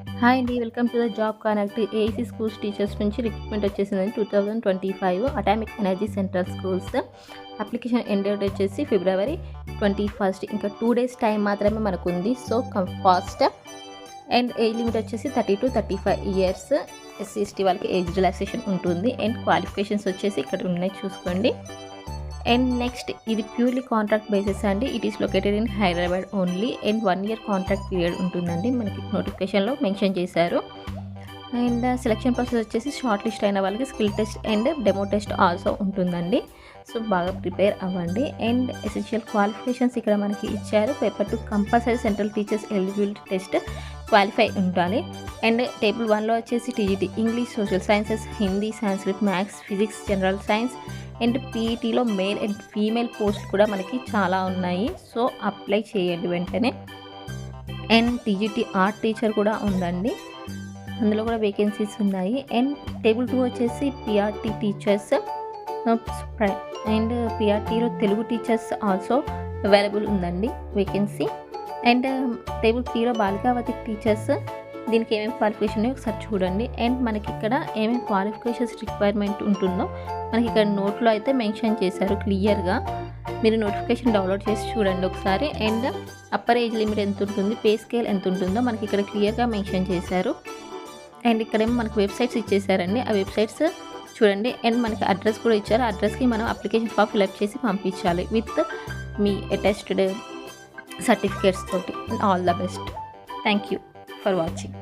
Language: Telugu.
హాయ్ అండి, welcome to the job connect. AEC schools teachers నుంచి రిక్రూట్మెంట్ వచ్చేసిందండి 2025 atomic energy central schools. Application end date వచ్చేసి February 21. ఇంకా 2 days టైం మాత్రమే మనకు ఉంది. So fast. And age limit వచ్చేసి 30 to 35 years. SC/ST వాళ్ళకి ఏజ్ రిలాక్సేషన్ ఉంటుంది. అండ్ క్వాలిఫికేషన్స్ వచ్చేసి ఇక్కడ ఉన్నాయి, చూసుకోండి. అండ్ నెక్స్ట్ ఇది ప్యూర్లీ కాంట్రాక్ట్ బేసిస్ అండి. It is located in Hyderabad only. And 1 year contract period ఉంటుందండి, మనకి నోటిఫికేషన్లో మెన్షన్ చేశారు. అండ్ సెలక్షన్ ప్రాసెస్ వచ్చేసి షార్ట్ లిస్ట్ అయిన వాళ్ళకి skill test and demo test also ఉంటుందండి. సో బాగా ప్రిపేర్ అవ్వండి. అండ్ ఎసెన్షియల్ క్వాలిఫికేషన్స్ ఇక్కడ మనకి ఇచ్చారు. Paper 2 compulsory central teachers eligibility test qualify ఉండాలి. అండ్ టేబుల్ 1లో వచ్చేసి TGT English, social sciences, Hindi, Sanskrit, maths, physics, general science. And పీఈటీలో మేల్ అండ్ ఫీమేల్ పోస్టులు కూడా మనకి చాలా ఉన్నాయి. సో అప్లై చేయండి వెంటనే. అండ్ టీజీటీ ఆర్ట్ టీచర్ కూడా ఉందండి, అందులో కూడా వేకెన్సీస్ ఉన్నాయి. అండ్ టేబుల్ 2 వచ్చేసి పిఆర్టీ టీచర్స్ అండ్ పిఆర్టీలో తెలుగు టీచర్స్ ఆల్సో అవైలబుల్ ఉందండి వేకెన్సీ. అండ్ టేబుల్ 3లో బాలికావతి టీచర్స్, దీనికి ఏమేమి క్వాలిఫికేషన్ ఉన్నాయో ఒకసారి చూడండి. అండ్ మనకి ఇక్కడ ఏమేమి క్వాలిఫికేషన్స్ రిక్వైర్మెంట్ ఉంటుందో మనకి ఇక్కడ నోట్లో అయితే మెన్షన్ చేశారు క్లియర్గా. మీరు నోటిఫికేషన్ డౌన్లోడ్ చేసి చూడండి ఒకసారి. అండ్ అప్పర్ ఏజ్ లిమిట్ ఎంత ఉంటుంది, పే స్కేల్ ఎంత ఉంటుందో మనకి ఇక్కడ క్లియర్గా మెన్షన్ చేశారు. అండ్ ఇక్కడేమో మనకు వెబ్సైట్స్ ఇచ్చేసారండి, ఆ వెబ్సైట్స్ చూడండి. అండ్ మనకి అడ్రస్ కూడా ఇచ్చారు. అడ్రస్కి మనం అప్లికేషన్ ఫామ్ ఫిల్అప్ చేసి పంపించాలి విత్ మీ అటెస్టెడ్ సర్టిఫికేట్స్ తోటి. And all the best. Thank you for watching.